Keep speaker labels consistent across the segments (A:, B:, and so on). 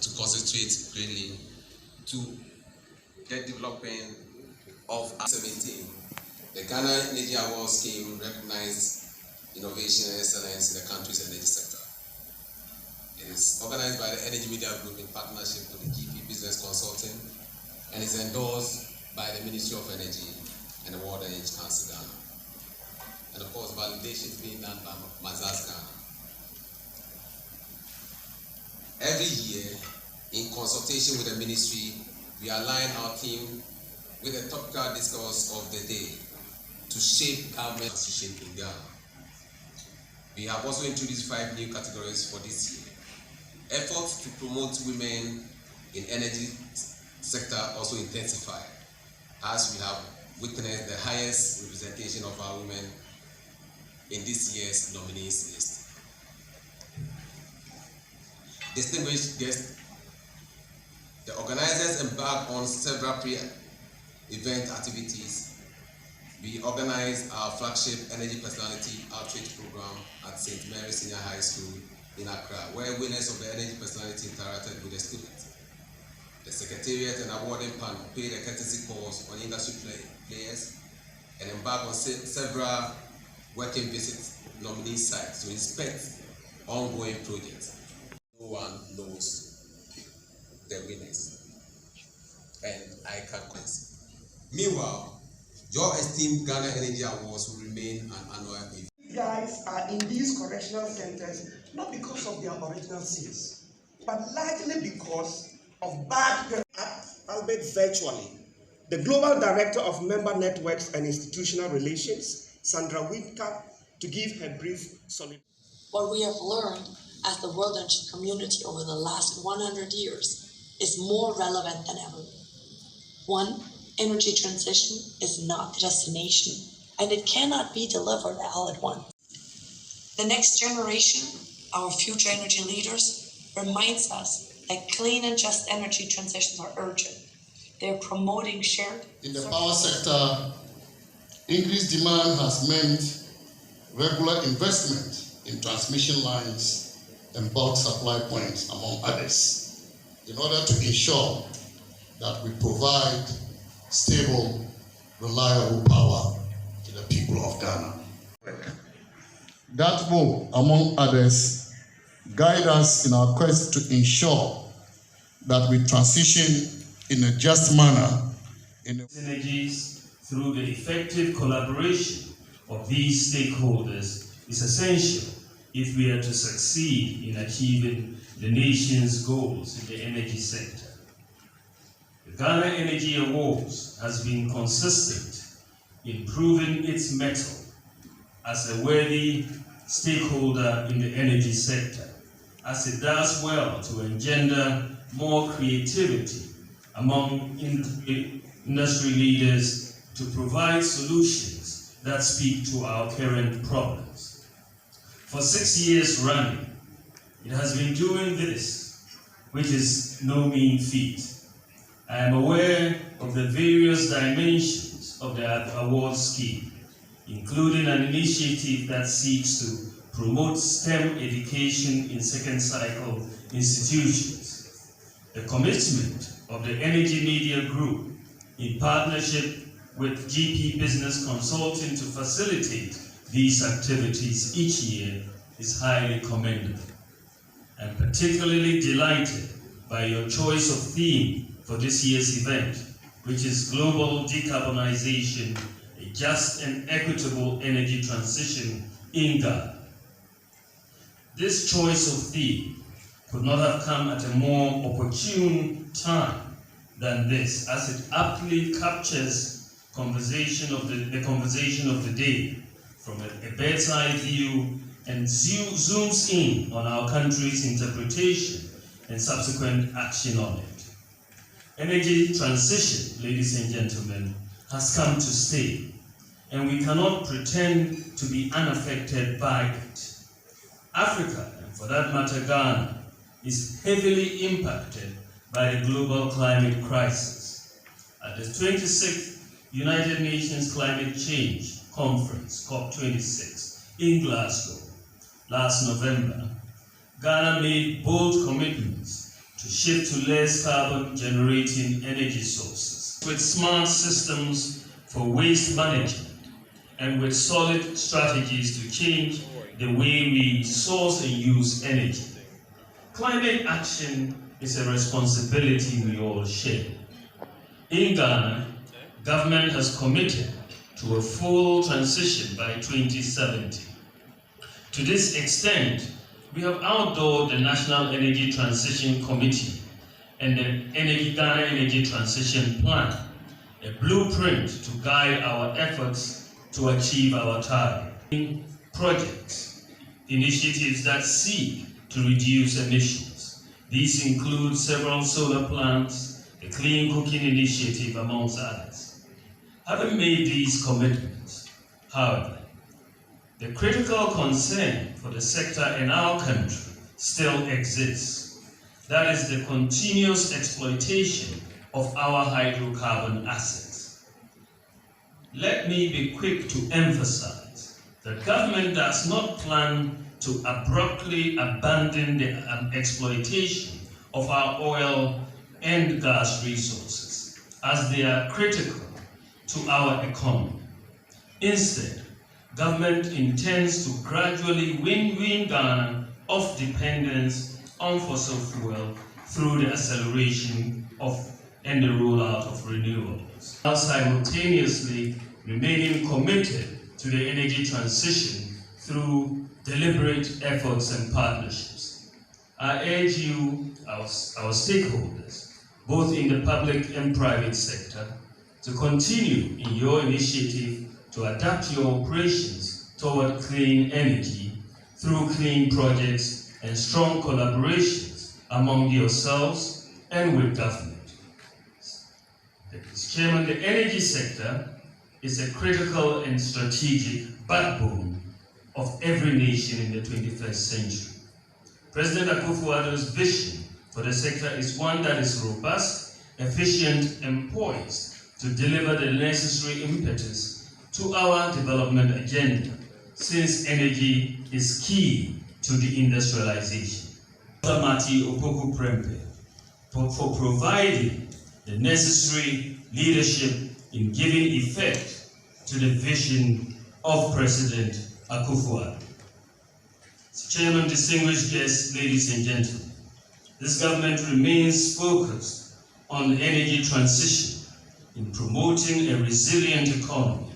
A: to concentrate greatly to the development of 17. The Ghana Energy Award Scheme recognized innovation and excellence in the country's energy sector. It is organized by the Energy Media Group in partnership with the GP Business Consulting and is endorsed by the Ministry of Energy and the World Energy Council Ghana. And of course, validation is being done by Mazars Ghana. Every year, in consultation with the ministry, we align our team with the topical discourse of the day to shape government transition in Ghana. We have also introduced 5 new categories for this year. Efforts to promote women in energy sector also intensify, as we have witnessed the highest representation of our women in this year's nominees list. Distinguished guests, the organizers embarked on several pre-event activities. We organized our flagship Energy Personality Outreach Program at St. Mary's Senior High School in Accra, where winners of the Energy Personality interacted with the students. The Secretariat and awarding panel paid a courtesy course on industry players and embarked on several working visits nominee sites to inspect ongoing projects. No one knows the winners, and I can guess. Meanwhile, your esteemed Ghana Energy Awards will remain an annual event.
B: These guys are in these correctional centers not because of their original sins, but largely because of bad Albert virtually. The Global Director of Member Networks and Institutional Relations, Sandra Whitaker, to give her brief solid.
C: What we have learned as the world energy community over the last 100 years is more relevant than ever. 1, energy transition is not the destination, and it cannot be delivered all at once. The next generation, our future energy leaders, reminds us that clean and just energy transitions are urgent. They're promoting shared.
D: In the power sector, increased demand has meant regular investment in transmission lines and bulk supply points, among others, in order to ensure that we provide stable, reliable power to the people of Ghana. That will, among others, guide us in our quest to ensure that we transition in a just manner.
E: Synergies through the effective collaboration of these stakeholders is essential if we are to succeed in achieving the nation's goals in the energy sector. The Ghana Energy Awards has been consistent in proving its mettle as a worthy stakeholder in the energy sector, as it does well to engender more creativity among industry leaders to provide solutions that speak to our current problems. For 6 years running, it has been doing this, which is no mean feat. I am aware of the various dimensions of the award scheme, including an initiative that seeks to promote STEM education in second cycle institutions. The commitment of the Energy Media Group in partnership with GP Business Consulting to facilitate these activities each year is highly commendable. I'm particularly delighted by your choice of theme for this year's event, which is Global Decarbonization, a just and equitable energy transition in Ghana. This choice of theme could not have come at a more opportune time than this, as it aptly captures the conversation of the day from a bird's eye view and zooms in on our country's interpretation and subsequent action on it. Energy transition, ladies and gentlemen, has come to stay, and we cannot pretend to be unaffected by it. Africa, and for that matter Ghana, is heavily impacted by the global climate crisis. At the 26th United Nations Climate Change Conference, COP26, in Glasgow last November, Ghana made bold commitments to shift to less carbon generating energy sources, with smart systems for waste management, and with solid strategies to change the way we source and use energy. Climate action is a responsibility we all share. In Ghana, government has committed to a full transition by 2070. To this extent, we have outdoored the National Energy Transition Committee and the Ghana Energy Transition Plan, a blueprint to guide our efforts to achieve our target. Projects, initiatives that seek to reduce emissions. These include several solar plants, the Clean Cooking Initiative, amongst others. Having made these commitments, however, the critical concern for the sector in our country still exists. That is the continuous exploitation of our hydrocarbon assets. Let me be quick to emphasize that government does not plan to abruptly abandon the exploitation of our oil and gas resources, as they are critical to our economy. Instead, government intends to gradually wean Ghana off dependence on fossil fuel through the acceleration of and the rollout of renewables, while simultaneously remaining committed to the energy transition through deliberate efforts and partnerships. I urge you, our stakeholders, both in the public and private sector, to continue in your initiative to adapt your operations toward clean energy through clean projects and strong collaborations among yourselves and with government. Mr. Chairman, the energy sector is a critical and strategic backbone of every nation in the 21st century. President Akufo-Addo's vision for the sector is one that is robust, efficient, and poised to deliver the necessary impetus to our development agenda, since energy is key to the industrialization. Mati Opoku Prempeh for providing the necessary leadership in giving effect to the vision of President Akufo-Addo. Chairman, distinguished guests, ladies and gentlemen, this government remains focused on the energy transition in promoting a resilient economy,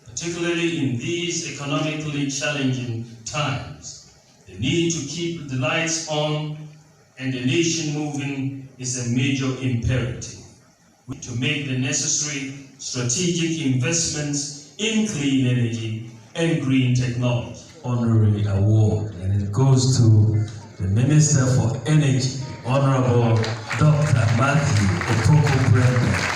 E: particularly in these economically challenging times. The need to keep the lights on and the nation moving is a major imperative. To make the necessary strategic investments in clean energy and green technology.
F: Honorary award, and it goes to the Minister for Energy, Honorable Dr. Matthew Opoku Prempeh.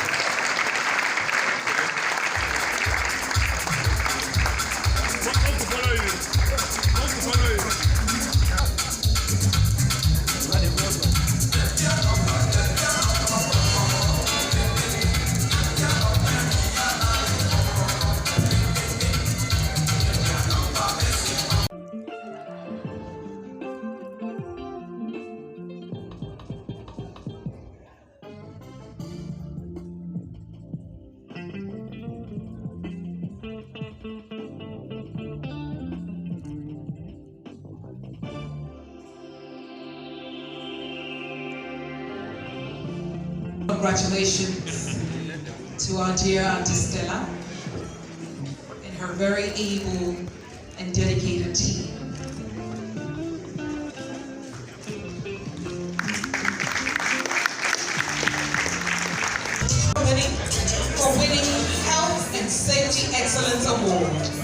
G: Congratulations to our dear Auntie Stella and her very able and dedicated team. For winning Health and Safety Excellence Award.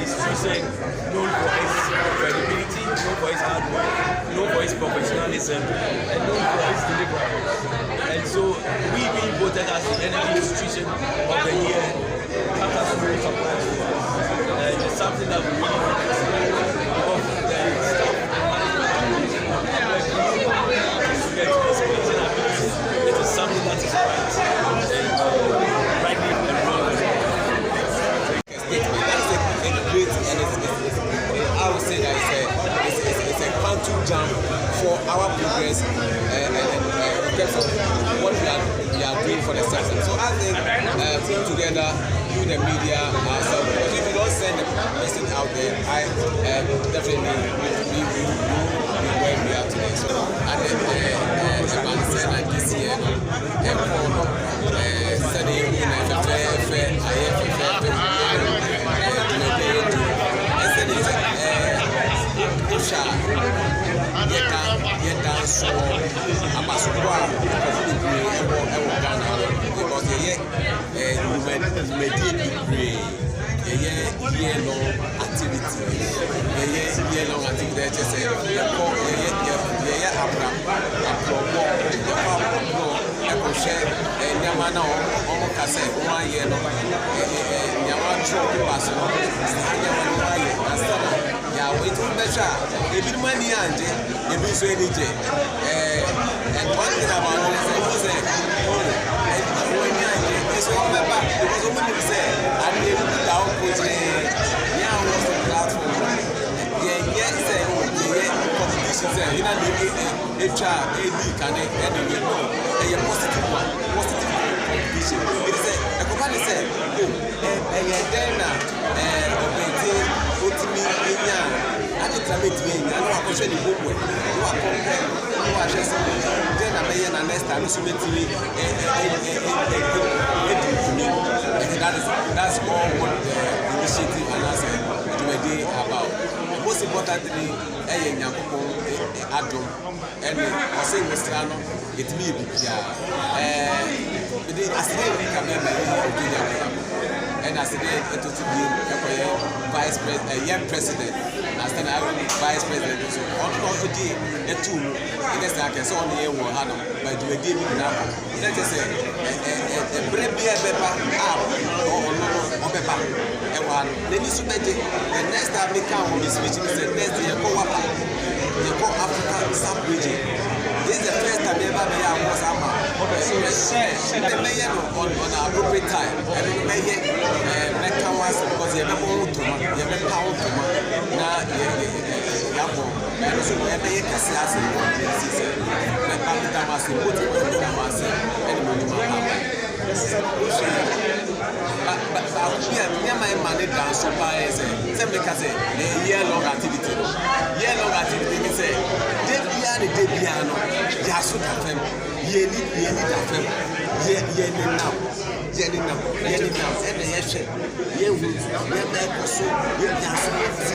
H: institution known for its credibility, known for its hard work, known for its professionalism, and known for its delivery. And so we being voted as the energy institution of the year comes as a very surprise to us. And it's something that we really want to see of the staff to get this question ability. It is something that is right and rightly and wrong.
A: That's a great, and I would say that it's a quantum jump for our progress in terms of what we are doing for the citizen. So I think together, you the media, ourselves, because if you don't send the message out there, I definitely we where we are today. So I think the man said like this year, so Ambassador because year-long activity, year-long activity. Just say and one thing about it is that it's all about because when you say I need to down put yeah was the platform yes competition say you know the HR AD can anyway no a positive one positive competition it is a company say then ultimately I did try to make I know I question the book with you are comparing you are just then I may and next time so make me that's all what the initiative and as it will be about. Most importantly, Adam and I say Westrano, it may be as we can and as the to be vice president, a young president, as the vice president, so on the day, a two, it is like a son here will handle by doing a game now. Let us say a bread beer pepper or pepper. And one, then you should make it the next time they come on this meeting is the next year go up, you go Africa sub region. This is the first time ever we have was on appropriate time. Every mayor make hours because you have more to you have power to now and so we have a cassette and Pamitamas put but money down so far as a year-long activity. Year-long activity is a day piano, Yasu Tafem, Yeni Tafem, Yeni now, and the Yeshe, Yewu, Yemek, so Yasu.